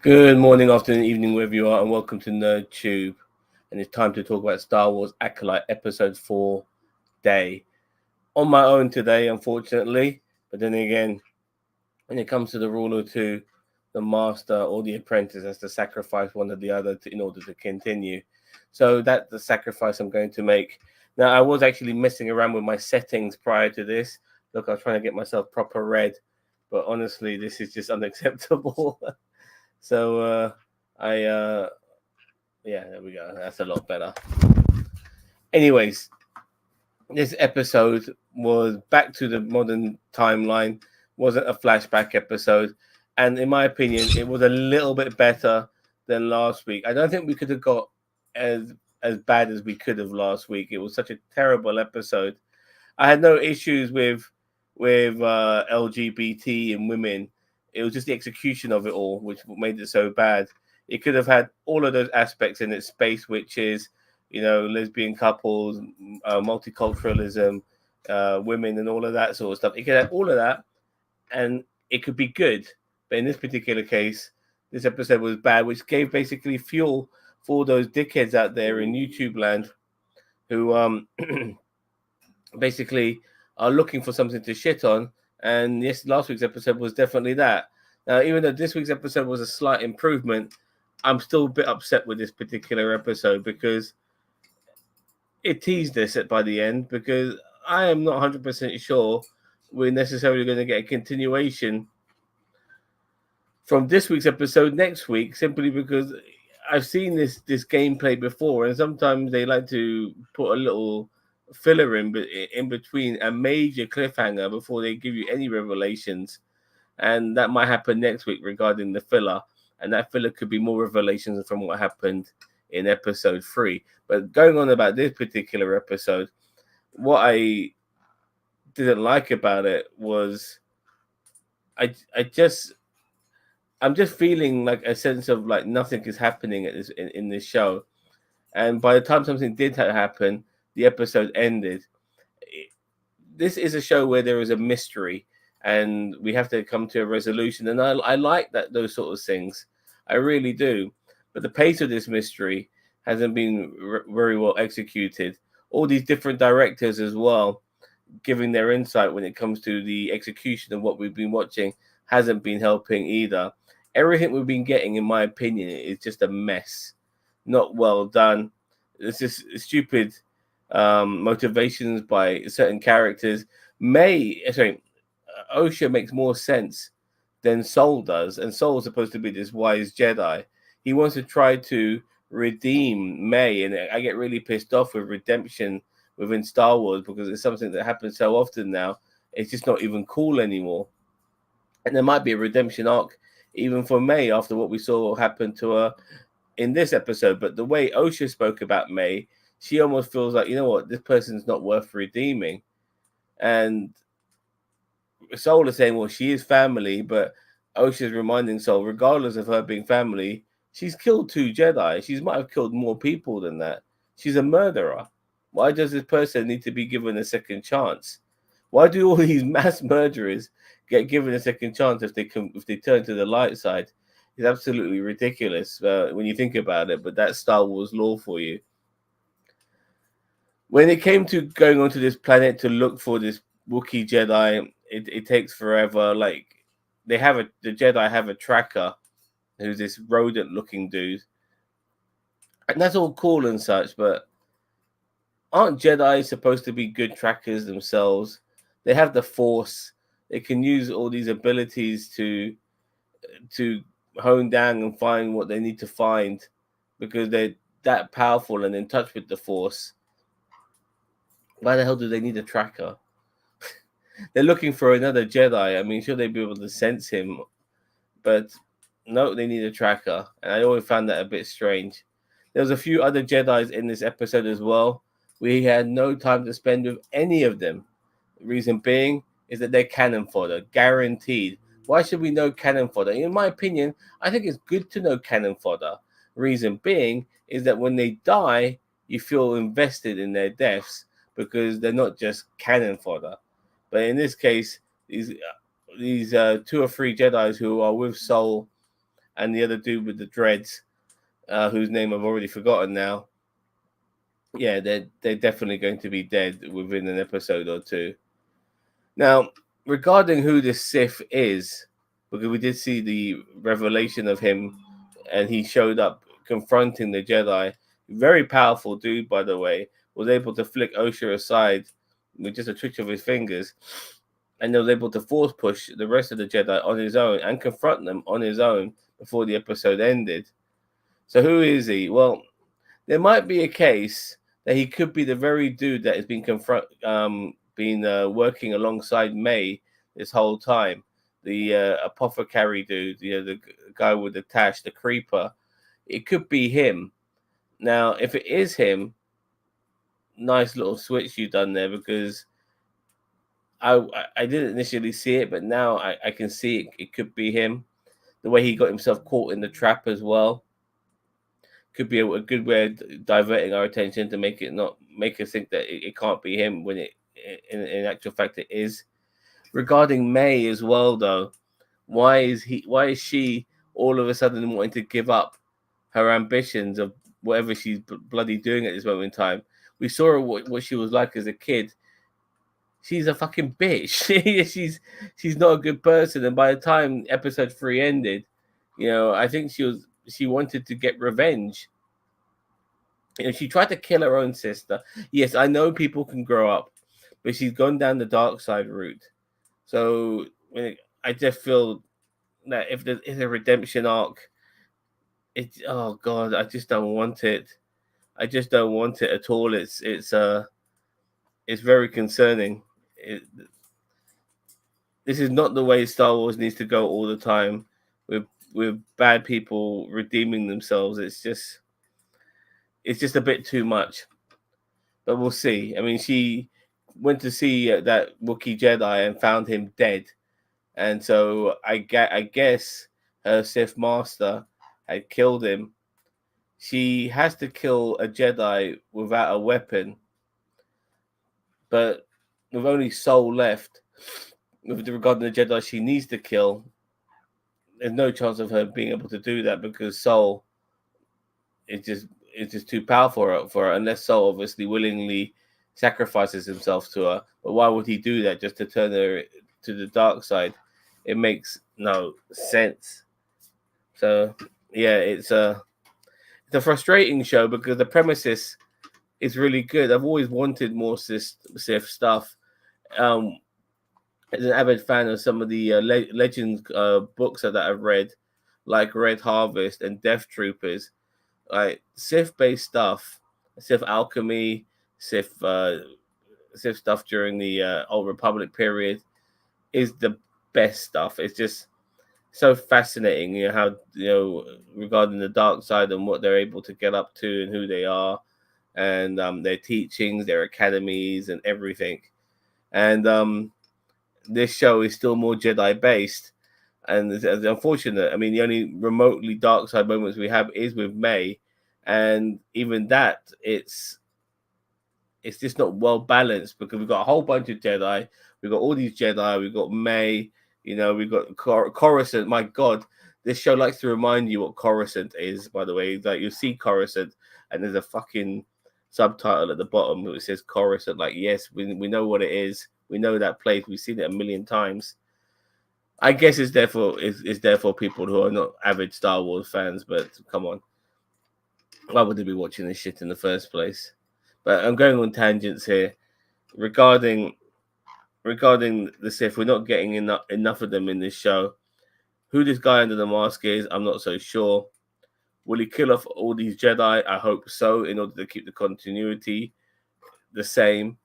Good morning, afternoon, evening, wherever you are, and welcome to NerdTube. And it's time to talk about Star Wars Acolyte Episode 4 Day. On my own today, unfortunately, but then again, when it comes to the rule of two, the master or the apprentice has to sacrifice one or the other in order to continue. So that's the sacrifice I'm going to make. Now, I was actually messing around with my settings prior to this. Look, I was trying to get myself proper red, but honestly, this is just unacceptable. So yeah, there we go. That's a lot better. Anyways, this episode was back to the modern timeline. Wasn't a flashback episode, and in my opinion, it was a little bit better than last week. I don't think we could have got as bad as we could have last week. It was such a terrible episode. I had no issues with LGBT and women. It was just the execution of it all, which made it so bad. It could have had all of those aspects in its space, which is, lesbian couples, multiculturalism, women, and all of that sort of stuff. It could have all of that, and it could be good. But in this particular case, this episode was bad, which gave basically fuel for those dickheads out there in YouTube land who basically are looking for something to shit on. And yes, last week's episode was definitely that. Now, even though this week's episode was a slight improvement, I'm still a bit upset with this particular episode because it teased us by the end, because I am not 100% sure we're necessarily going to get a continuation from this week's episode next week, simply because I've seen this gameplay before, and sometimes they like to put a little filler in between a major cliffhanger before they give you any revelations, and that might happen next week regarding the filler, and that filler could be more revelations from what happened in episode 3. But going on about this particular episode, what I didn't like about it was I'm just feeling like a sense of like nothing is happening in this show. And by the time something did happen, the episode ended. This is a show where there is a mystery, and we have to come to a resolution. And I like those sort of things. I really do. But the pace of this mystery hasn't been very well executed. All these different directors as well, giving their insight when it comes to the execution of what we've been watching, hasn't been helping either. Everything we've been getting, in my opinion, is just a mess. Not well done. It's just stupid motivations by certain characters. Osha makes more sense than Soul does, and Soul's supposed to be this wise Jedi. He wants to try to redeem May, and I get really pissed off with redemption within Star Wars because it's something that happens so often now. It's just not even cool anymore. And there might be a redemption arc even for May after what we saw happen to her in this episode. But the way Osha spoke about May, she almost feels like, you know what, this person's not worth redeeming. And Soul is saying, well, she is family, but Osha's reminding Soul, regardless of her being family, she's killed 2 Jedi. She might have killed more people than that. She's a murderer. Why does this person need to be given a second chance? Why do all these mass murderers get given a second chance if they turn to the light side? It's absolutely ridiculous when you think about it, but that's Star Wars lore for you. When it came to going onto this planet to look for this Wookiee Jedi, it takes forever. Like, the Jedi have a tracker who's this rodent-looking dude, and that's all cool and such, but aren't Jedi supposed to be good trackers themselves? They have the Force. They can use all these abilities to hone down and find what they need to find because they're that powerful and in touch with the Force. Why the hell do they need a tracker? They're looking for another Jedi. I mean, sure, they'd be able to sense him, but no, they need a tracker. And I always found that a bit strange. There was a few other Jedis in this episode as well. We had no time to spend with any of them. The reason being is that they're cannon fodder, guaranteed. Why should we know cannon fodder? In my opinion, I think it's good to know cannon fodder. Reason being is that when they die, you feel invested in their deaths because they're not just cannon fodder. But in this case, these 2 or 3 Jedis who are with Soul and the other dude with the dreads, whose name I've already forgotten now. Yeah, they're definitely going to be dead within an episode or two. Now, regarding who this Sith is, because we did see the revelation of him, and he showed up confronting the Jedi. Very powerful dude, by the way. Was able to flick Osha aside with just a twitch of his fingers, and was able to force push the rest of the Jedi on his own and confront them on his own before the episode ended. So who is he? Well, there might be a case that he could be the very dude that has been working alongside May this whole time. The apothecary dude, the guy with the tash, the creeper. It could be him. Now, if it is him, nice little switch you've done there, because I didn't initially see it, but now I can see it. It could be him. The way he got himself caught in the trap as well could be a good way of diverting our attention to make us think that it can't be him when it in actual fact it is. Regarding May as well, though, why is she all of a sudden wanting to give up her ambitions of whatever she's bloody doing at this moment in time? We saw her what she was like as a kid. She's a fucking bitch. she's not a good person. And by the time episode 3 ended, I think she wanted to get revenge. She tried to kill her own sister. Yes, I know people can grow up, but she's gone down the dark side route. So I just feel that if there is a redemption arc, oh god, I just don't want it. I just don't want it at all. It's very concerning. This is not the way Star Wars needs to go all the time, with bad people redeeming themselves. It's just a bit too much. But we'll see. I mean, she went to see that Wookiee Jedi and found him dead, and so I guess her Sith Master had killed him. She has to kill a Jedi without a weapon, but with only Soul left, with regard to the Jedi she needs to kill, there's no chance of her being able to do that, because Soul is just too powerful for her, unless Soul obviously willingly sacrifices himself to her. But why would he do that, just to turn her to the dark side? It makes no sense. So yeah, it's a frustrating show, because the premises is really good. I've always wanted more Sith stuff. As an avid fan of some of the Legends books that I've read, like Red Harvest and Death Troopers, like Sith-based stuff, Sith alchemy, Sith stuff during the Old Republic period is the best stuff. It's just so fascinating, how regarding the dark side and what they're able to get up to and who they are, and their teachings, their academies, and everything. And this show is still more Jedi based, and it's unfortunate. I mean, the only remotely dark side moments we have is with May, and even that, it's just not well balanced, because we've got a whole bunch of Jedi. We've got all these Jedi. We've got May. We've got Coruscant. My God, this show likes to remind you what Coruscant is. By the way, like, you see Coruscant, and there's a fucking subtitle at the bottom which says Coruscant. Like, yes, we know what it is. We know that place. We've seen it a million times. I guess it's there for people who are not avid Star Wars fans. But come on, why would they be watching this shit in the first place? But I'm going on tangents here regarding the Sith. We're not getting enough of them in this show. Who this guy under the mask is, I'm not so sure. Will he kill off all these Jedi? I hope so, in order to keep the continuity the same.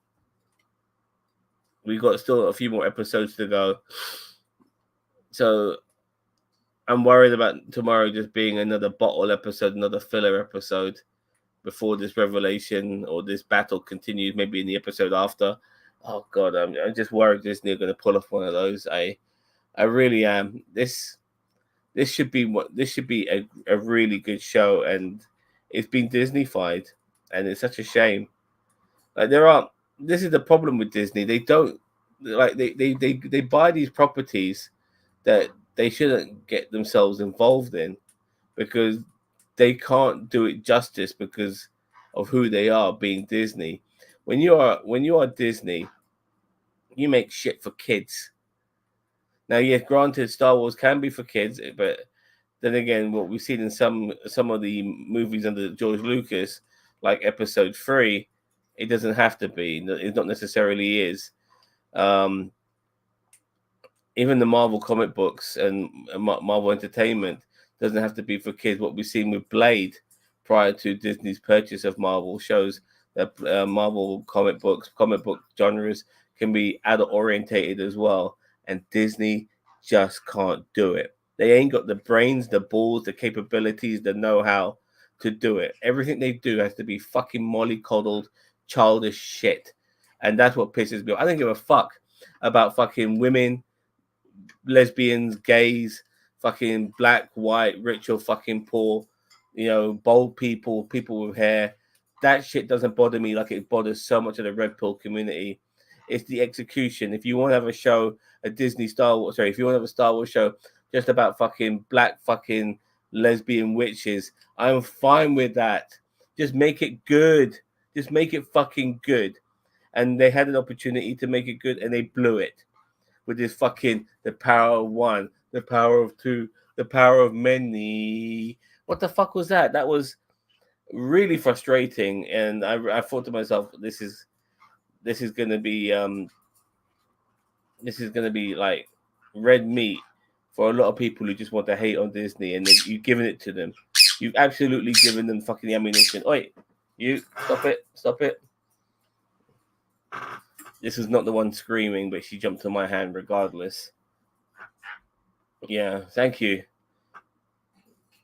We've got still a few more episodes to go. So I'm worried about tomorrow just being another bottle episode, another filler episode before this revelation or this battle continues, maybe in the episode after. Oh God, I'm just worried Disney are going to pull off one of those. I really am. This should be a really good show, and it's been Disney-fied, and it's such a shame. Like, this is the problem with Disney. They don't they buy these properties that they shouldn't get themselves involved in. because they can't do it justice because of who they are, being Disney. When you are Disney, you make shit for kids. Now, yes, granted, Star Wars can be for kids, but then again, what we've seen in some of the movies under George Lucas, like Episode 3, it doesn't have to be. It not necessarily is. Um, Even the Marvel comic books and Marvel Entertainment doesn't have to be for kids. What we've seen with Blade prior to Disney's purchase of Marvel shows that Marvel comic book genres can be adult orientated as well, and Disney just can't do it. They ain't got the brains, the balls, the capabilities, the know-how to do it. Everything they do has to be fucking mollycoddled, childish shit, and that's what pisses me off. I don't give a fuck about fucking women, lesbians, gays, fucking black, white, rich or fucking poor, bold people, people with hair. That shit doesn't bother me like it bothers so much of the red pill community. It's the execution. If you want to have a show, if you want to have a Star Wars show just about fucking black fucking lesbian witches, I'm fine with that. Just make it good. Just make it fucking good. And they had an opportunity to make it good and they blew it with this fucking the power of one, the power of two, the power of many. What the fuck was that? That was really frustrating, and I thought to myself, this is gonna be like red meat for a lot of people who just want to hate on Disney, and you've given it to them. You've absolutely given them fucking ammunition. Oi, you stop it. This is not the one screaming, but she jumped on my hand regardless. Yeah, thank you.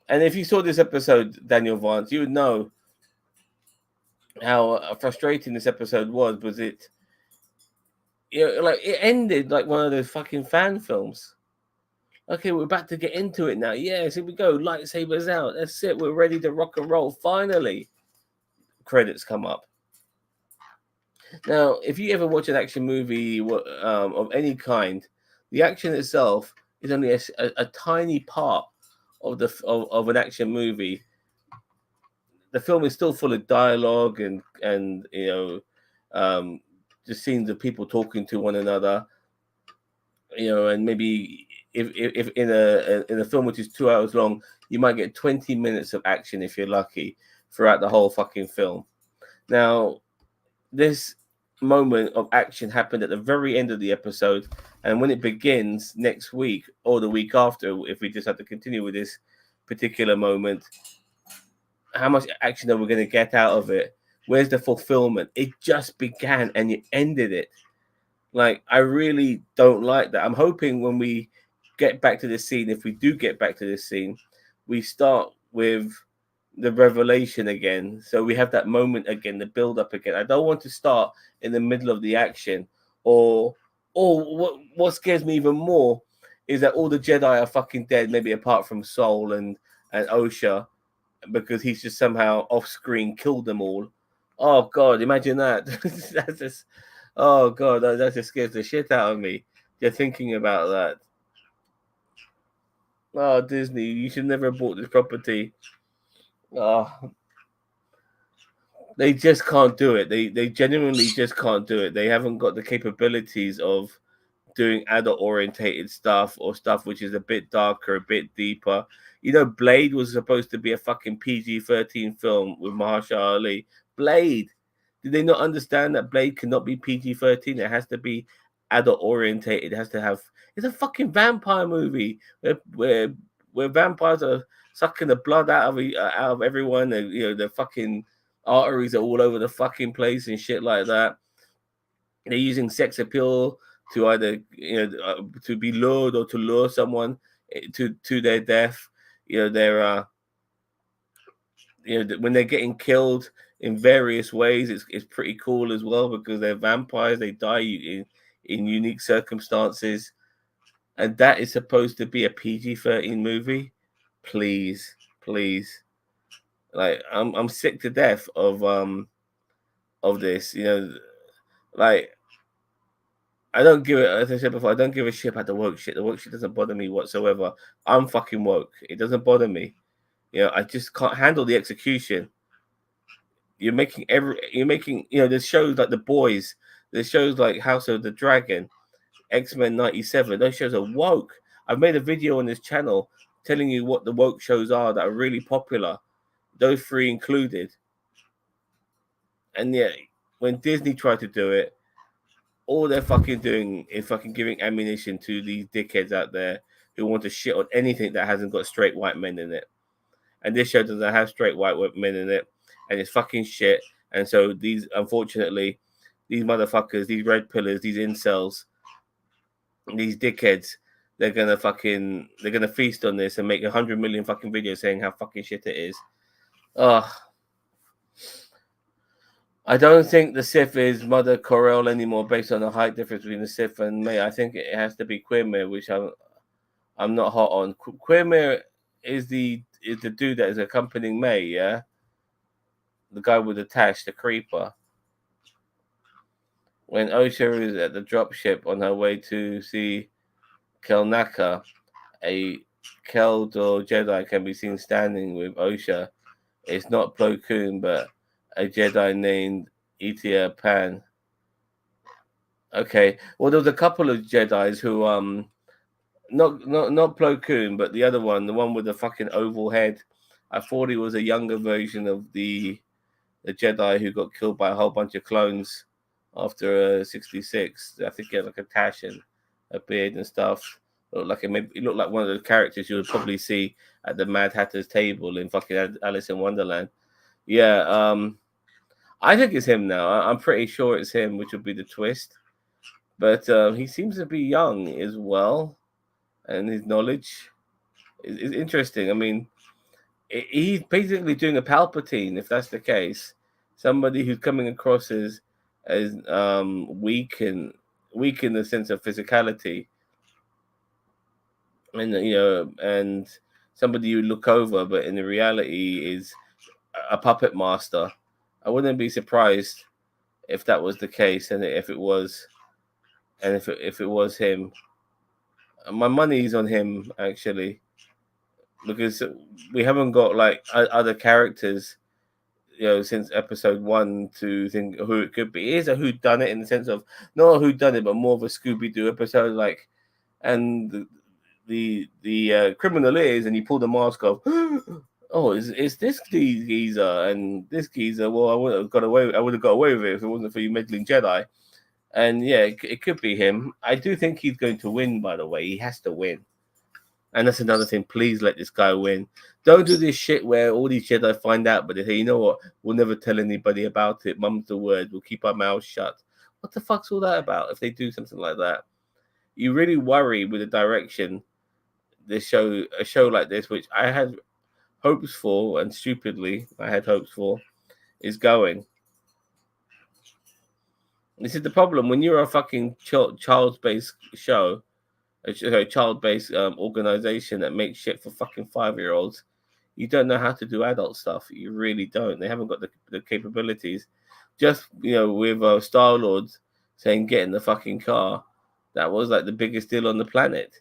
And if you saw this episode, Daniel Vance, you would know how frustrating this episode was. Was it, like it ended like one of those fucking fan films. Okay, we're about to get into it now. Yes, here we go. Lightsabers out. That's it. We're ready to rock and roll. Finally, credits come up. Now, if you ever watch an action movie of any kind, the action itself is only a tiny part of of an action movie. The film is still full of dialogue and just scenes of people talking to one another. And maybe if in a film which is 2 hours long, you might get 20 minutes of action if you're lucky throughout the whole fucking film. Now, this moment of action happened at the very end of the episode, and when it begins next week or the week after, if we just have to continue with this particular moment, how much action are we going to get out of it? Where's the fulfillment? It just began and you ended it. Like, I really don't like that. I'm hoping when we get back to this scene, if we do get back to this scene, we start with the revelation again. So we have that moment again, the build up again. I don't want to start in the middle of the action, or what scares me even more is that all the Jedi are fucking dead, maybe apart from Sol and Osha, because he's just somehow off screen killed them all. Oh God, imagine that. That's just, oh God, that just scares the shit out of me. Just thinking about that. Oh, Disney, you should never have bought this property. Oh, they just can't do it. They genuinely just can't do it. They haven't got the capabilities of doing adult orientated stuff or stuff which is a bit darker, a bit deeper. Blade was supposed to be a fucking PG-13 film with Mahershala Ali. Blade. Did they not understand that Blade cannot be PG-13? It has to be adult orientated. It has to have. It's a fucking vampire movie where vampires are sucking the blood out of everyone. And, the fucking arteries are all over the fucking place and shit like that. They're using sex appeal to either to be lured or to lure someone to their death. They're when they're getting killed in various ways, it's pretty cool as well because they're vampires. They die in unique circumstances, and that is supposed to be a PG-13 movie. Please, like I'm sick to death of this. Like. I don't give it, as I said before, I don't give a shit about the woke shit. The woke shit doesn't bother me whatsoever. I'm fucking woke. It doesn't bother me. You know, I just can't handle the execution. You're making there's shows like The Boys, there's shows like House of the Dragon, X-Men 97. Those shows are woke. I've made a video on this channel telling you what the woke shows are that are really popular, those three included. And yet, when Disney tried to do it, all they're fucking doing is fucking giving ammunition to these dickheads out there who want to shit on anything that hasn't got straight white men in it. And this show doesn't have straight white men in it, and it's fucking shit. And so unfortunately, these motherfuckers, these red pillars, these incels, these dickheads, they're gonna feast on this and make 100 million fucking videos saying how fucking shit it is. I don't think the Sith is Mother Corel anymore, based on the height difference between the Sith and May. I think it has to be Quirmir, which I'm not hot on. Quirmir is the dude that is accompanying May, yeah, the guy with the tash, the creeper. When Osha is at the dropship on her way to see Kelnaka, a Keldor Jedi can be seen standing with Osha. It's not Plo Koon, but a Jedi named Itia Pan. Okay, well, there was a couple of Jedis who not Plo Koon, but the other one, the one with the fucking oval head. I thought he was a younger version of the Jedi who got killed by a whole bunch of clones after 66. I think he had like a tash and a beard and stuff. He looked like one of the characters you would probably see at the Mad Hatter's table in fucking Alice in Wonderland. Yeah, I think it's him now. I'm pretty sure it's him, which would be the twist. But he seems to be young as well, and his knowledge is interesting. I mean, he's basically doing a Palpatine, if that's the case. Somebody who's coming across as weak in the sense of physicality, and and somebody you look over, but in the reality is a puppet master. I wouldn't be surprised if that was the case, and if it was him. My money's on him, actually, because we haven't got like other characters, since episode 1 to think who it could be. It is a whodunit in the sense of not a whodunit, but more of a Scooby-Doo episode, like, and the criminal is, and you pull the mask off. Oh, is this geezer and this geezer? Well, I would have got away with it if it wasn't for you meddling Jedi. And yeah, it could be him. I do think he's going to win, by the way. He has to win. And that's another thing. Please let this guy win. Don't do this shit where all these Jedi find out, but they say, you know what? We'll never tell anybody about it. Mum's the word. We'll keep our mouths shut. What the fuck's all that about if they do something like that? You really worry with the direction a show like this, which I had hopes for, and stupidly I had hopes for, is going. This is the problem. When you're a fucking child-based show, a child-based organization that makes shit for fucking 5-year-olds, you don't know how to do adult stuff. You really don't. They haven't got the capabilities. Just, with Star-Lord saying, get in the fucking car, that was like the biggest deal on the planet,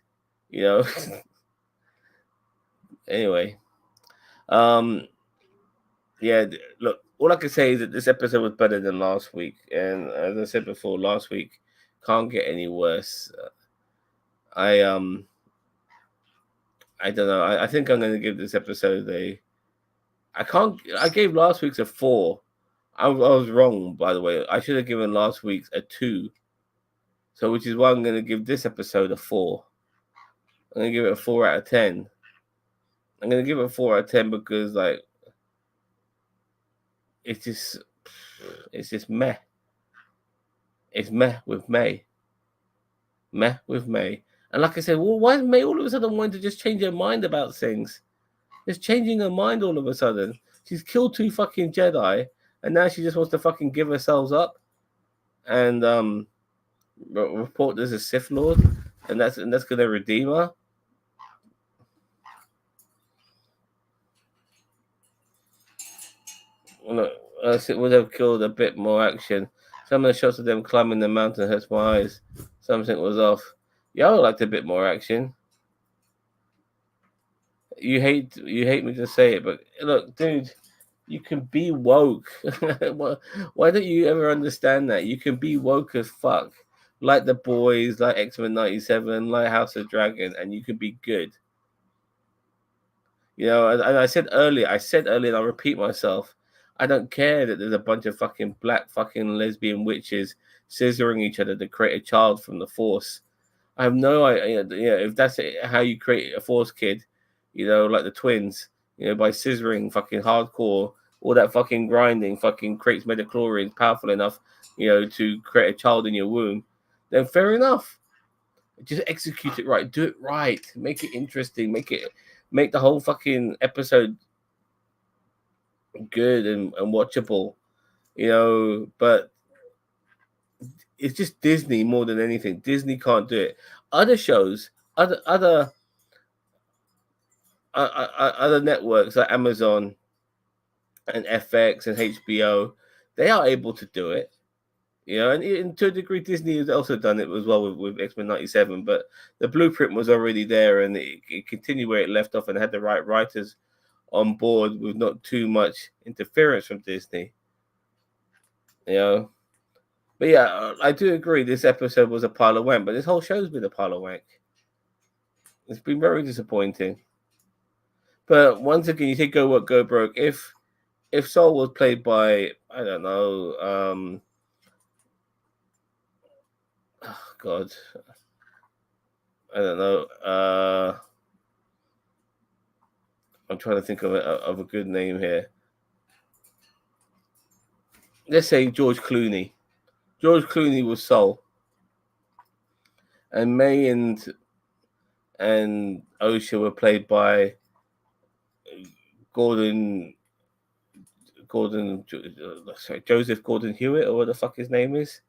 Anyway. Yeah, look, all I can say is that this episode was better than last week. And as I said before, last week can't get any worse. I don't know. I think I'm going to give this episode I gave last week's a 4. I was wrong, by the way. I should have given last week's a 2. So, which is why I'm going to give this episode a 4. I'm going to give it a 4 out of 10. I'm going to give it a 4 out of 10 because, like, it's just meh. It's meh with May. Meh with May. And like I said, well, why is May all of a sudden wanting to just change her mind about things? Just changing her mind all of a sudden. She's killed 2 fucking Jedi, and now she just wants to fucking give herself up and report there's a Sith Lord, and that's gonna redeem her. Look, it would have killed a bit more action. Some of the shots of them climbing the mountain hurts my eyes. Something was off. Yeah, I would like a bit more action. You hate me to say it, but look, dude, you can be woke. Why don't you ever understand that? You can be woke as fuck, like the boys, like X-Men '97, like House of Dragon, and you can be good. You know, and I said earlier, and I'll repeat myself. I don't care that there's a bunch of fucking black fucking lesbian witches scissoring each other to create a child from the Force. I have no idea. If that's how you create a Force kid, like the twins, by scissoring fucking hardcore, all that fucking grinding fucking creates metachlorians powerful enough, to create a child in your womb, then fair enough. Just execute it right. Do it right. Make it interesting. Make the whole fucking episode good and watchable. But it's just Disney more than anything. Disney can't do it. Other shows, other networks like Amazon and FX and HBO, they are able to do it. And to a degree, Disney has also done it as well with X-Men '97. But the blueprint was already there, and it continued where it left off, and had the right writers on board with not too much interference from Disney. But yeah, I do agree. This episode was a pile of wank, but this whole show's been a pile of wank. It's been very disappointing. But once again, you take Go Work, Go Broke. If Soul was played by, I don't know, oh God, I don't know. I'm trying to think of a good name here. Let's say George Clooney. George Clooney was Soul, and May and Osha were played by Joseph Gordon Hewitt, or what the fuck his name is.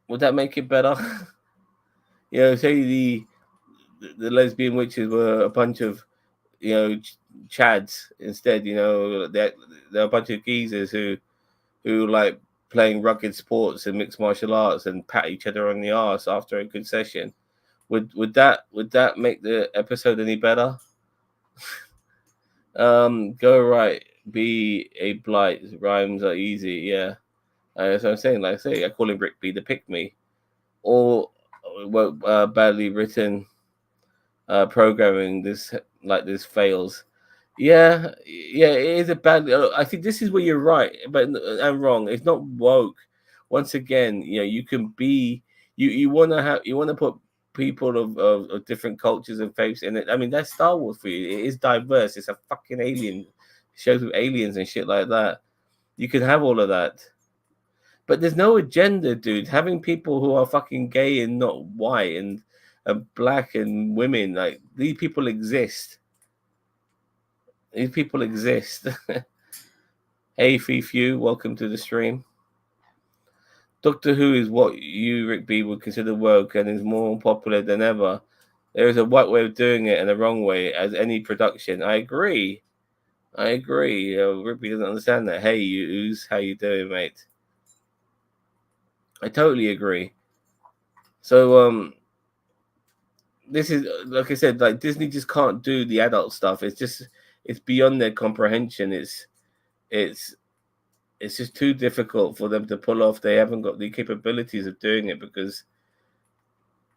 Would that make it better? Say the lesbian witches were a bunch of chads instead. They're a bunch of geezers who like playing rugged sports and mixed martial arts and pat each other on the arse after a good session. Would that make the episode any better? Go right. Be a blight. Rhymes are easy. Yeah. That's what I'm saying. Like I say, I call him Rick B the pick me, or badly written programming. This fails. Yeah, it is a bad. I think this is where you're right, but I'm wrong. It's not woke. Once again, you can be. You want to put people of different cultures and faiths in it. I mean, that's Star Wars for you. It is diverse. It's a fucking alien shows with aliens and shit like that. You can have all of that. But there's no agenda, dude. Having people who are fucking gay and not white and black and women, like, these people exist. These people exist. Hey, Fifu, welcome to the stream. Doctor Who is what you, Rick B, would consider woke and is more popular than ever. There is a white way of doing it and a wrong way, as any production. I agree. Rick B doesn't understand that. Hey, you ooze, how you doing, mate? I totally agree. So, this is, like I said, like, Disney just can't do the adult stuff. It's beyond their comprehension. It's just too difficult for them to pull off. They haven't got the capabilities of doing it because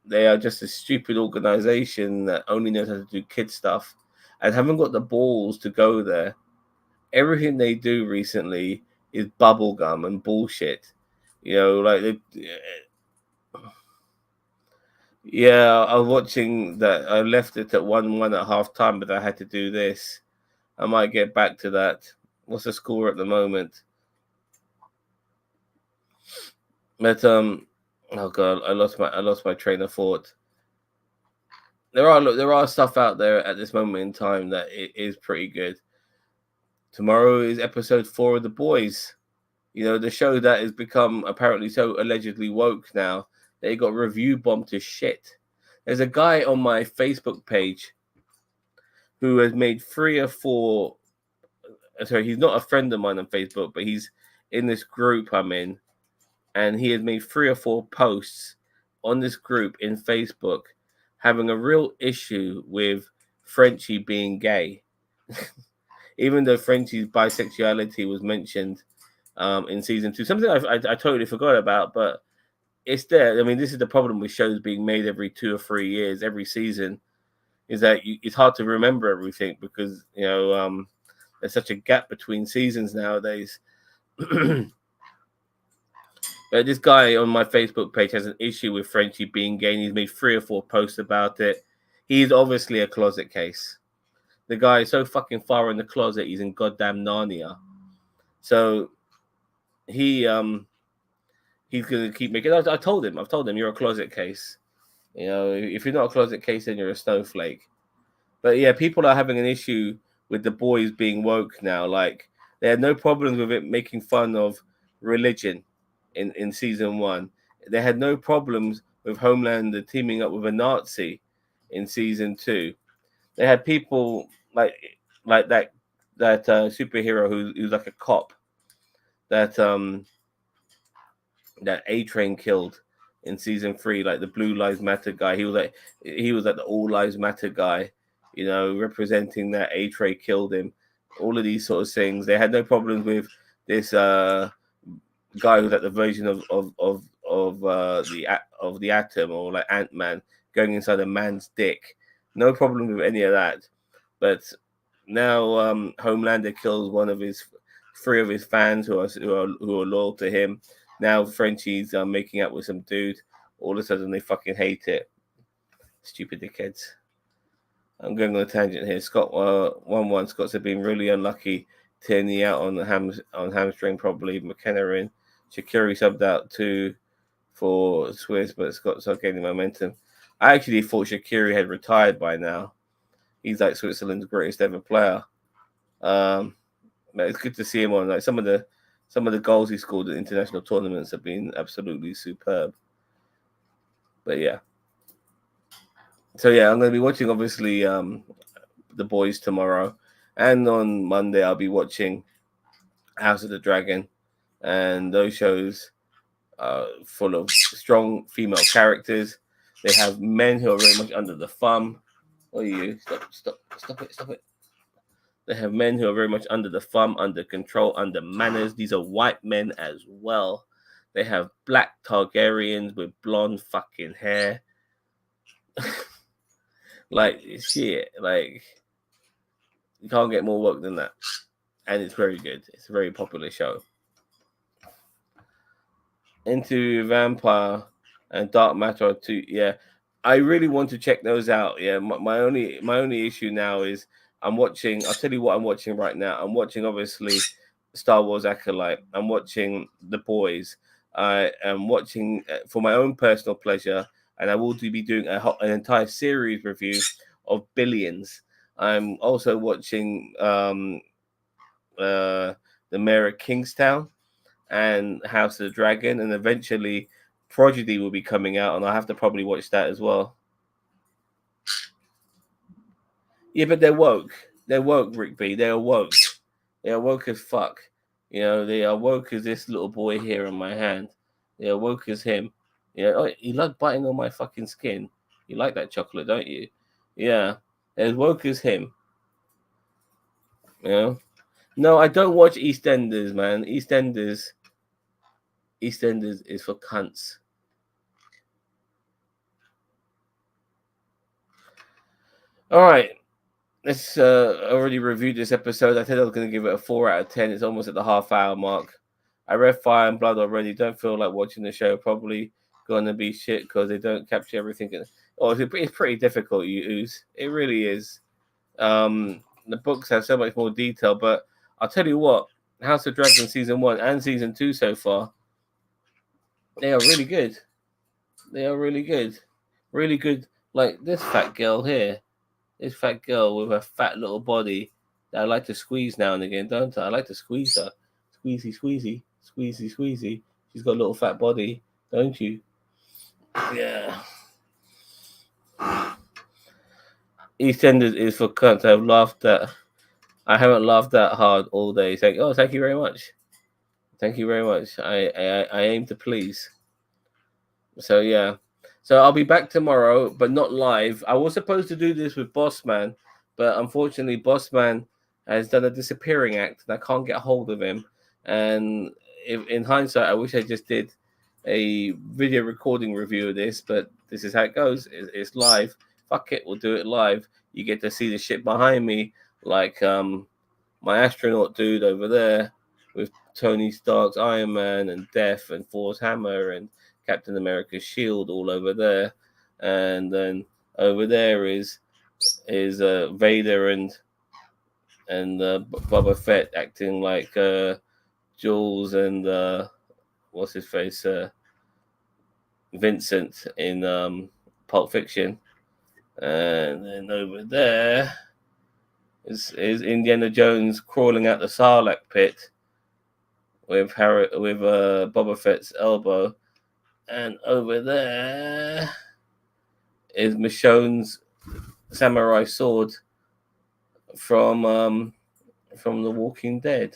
they are just a stupid organization that only knows how to do kid stuff and haven't got the balls to go there. Everything they do recently is bubblegum and bullshit. Yeah, I was watching that. I left it at 1-1 at half time, but I had to do this. I might get back to that. What's the score at the moment? But oh god, I lost my train of thought. There are stuff out there at this moment in time that it is pretty good. Tomorrow is episode 4 of The Boys. The show that has become apparently so allegedly woke now that it got review bombed to shit. There's a guy on my Facebook page who has made 3 or 4. Sorry, he's not a friend of mine on Facebook, but he's in this group I'm in, and he has made 3 or 4 posts on this group in Facebook having a real issue with Frenchie being gay, even though Frenchie's bisexuality was mentioned in season 2. Something I totally forgot about, but it's there. I mean, this is the problem with shows being made every 2 or 3 years, every season, is that it's hard to remember everything because there's such a gap between seasons nowadays. This guy on my Facebook page has an issue with Frenchie being gay, and he's made 3 or 4 posts about it. He's obviously a closet case. The guy is so fucking far in the closet, he's in goddamn Narnia. So he's gonna keep making. I've told him you're a closet case. If you're not a closet case, then you're a snowflake. But yeah, people are having an issue with the boys being woke now. Like, they had no problems with it making fun of religion in season 1. They had no problems with Homelander teaming up with a Nazi in season 2. They had people like that superhero who's like a cop that A-Train killed in season 3, like the Blue Lives Matter guy. He was like the All Lives Matter guy, representing that A-Train killed him. All of these sort of things. They had no problems with this guy who's like the version of the Atom, or like Ant-Man going inside a man's dick. No problem with any of that. But now Homelander kills one of his 3 of his fans who are loyal to him. Now Frenchie's making out with some dude. All of a sudden they fucking hate it. Stupid dickheads. I'm going on a tangent here. Scott 1-1. Scott's have been really unlucky, turning out on hamstring probably. McKenna in. Shaqiri subbed out too for Swiss, but Scott's not gaining momentum. I actually thought Shaqiri had retired by now. He's like Switzerland's greatest ever player. But it's good to see him on. Like, some of the goals he scored at international tournaments have been absolutely superb. But yeah. So yeah, I'm going to be watching obviously The Boys tomorrow, and on Monday I'll be watching House of the Dragon, and those shows are full of strong female characters. They have men who are very much under the thumb. What are you? Stop it. They have men who are very much under the thumb, under control, under manners. These are white men as well. They have black Targaryens with blonde fucking hair. Like, shit. Like, you can't get more work than that. And it's very good. It's a very popular show. Into Vampire and Dark Matter 2. Yeah, I really want to check those out. Yeah, my only issue now is I'm watching. I'll tell you what I'm watching right now. I'm watching obviously Star Wars Acolyte. I'm watching The Boys. I am watching for my own personal pleasure, and I will be doing an entire series review of Billions. I'm also watching the Mayor of Kingstown and House of the Dragon, and eventually Prodigy will be coming out, and I'll have to probably watch that as well. Yeah, but they're woke. They're woke, Rick B. They are woke. They are woke as fuck. They are woke as this little boy here on my hand. They are woke as him. Oh, you like biting on my fucking skin. You like that chocolate, don't you? Yeah. They're as woke as him. No, I don't watch EastEnders, man. EastEnders is for cunts. All right. Let's already reviewed this episode. I said I was going to give it a 4 out of 10. It's almost at the half-hour mark. I read Fire and Blood already. Don't feel like watching the show. Probably going to be shit because they don't capture everything. It's pretty difficult, you ooze. It really is. The books have so much more detail, but I'll tell you what, House of Dragon season 1 and season 2 so far, they are really good. They are really good. Really good. Like this fat girl here. This fat girl with a fat little body that I like to squeeze now and again, don't I? I like to squeeze her. Squeezy, squeezy, squeezy, squeezy. She's got a little fat body, don't you? Yeah. EastEnders is for cunts. I haven't laughed that hard all day. Thank you very much. Thank you very much. I aim to please. So yeah. So I'll be back tomorrow, but not live. I was supposed to do this with Bossman, but unfortunately, Bossman has done a disappearing act, and I can't get hold of him. And if, in hindsight, I wish I just did a video recording review of this, but this is how it goes. It's live. Fuck it, we'll do it live. You get to see the shit behind me, like my astronaut dude over there with Tony Stark's Iron Man and Death and Thor's hammer and Captain America's shield all over there, and then over there is Vader and Boba Fett acting like Jules and what's his face Vincent in Pulp Fiction, and then over there is Indiana Jones crawling out the Sarlacc pit with Boba Fett's elbow, and over there is Michonne's samurai sword from The Walking Dead.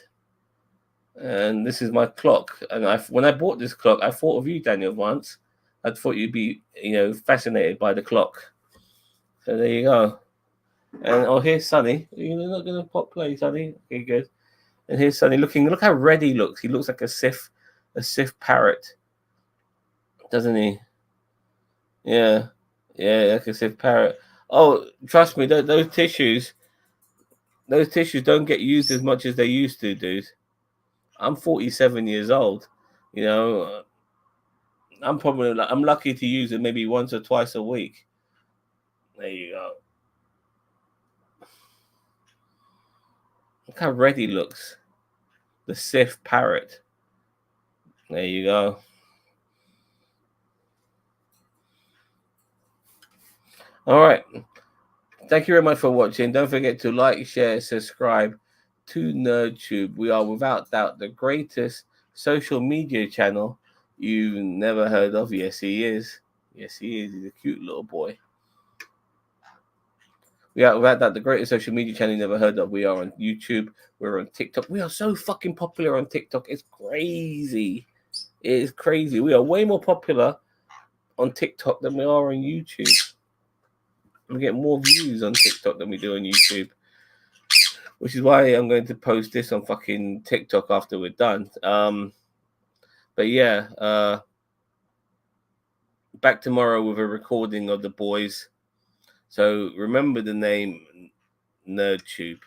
And this is my clock. And when I bought this clock, I thought of you, Daniel, once. I thought you'd be, fascinated by the clock. So there you go. And here's Sonny. You're not gonna pop play, Sonny. Okay, good. And here's Sonny looking. Look how red he looks. He looks like a Sith parrot, doesn't he? Yeah, like a Sith parrot. Oh, trust me, those tissues don't get used as much as they used to, dude. I'm 47 years old. I'm lucky to use it maybe once or twice a week. There you go. Look how red he looks. The Sith parrot. There you go. All right. Thank you very much for watching. Don't forget to like, share, subscribe to NerdTube. We are without doubt the greatest social media channel you've never heard of. Yes, he is. Yes, he is. He's a cute little boy. We are without doubt the greatest social media channel you never heard of. We are on YouTube. We're on TikTok. We are so fucking popular on TikTok. It's crazy. It is crazy. We are way more popular on TikTok than we are on YouTube. We get more views on TikTok than we do on YouTube, which is why I'm going to post this on fucking TikTok after we're done. But yeah, back tomorrow with a recording of the boys. So remember the name NerdTube.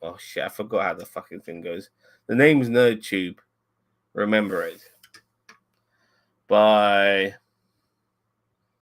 Oh shit, I forgot how the fucking thing goes. The name's NerdTube. Remember it. Bye.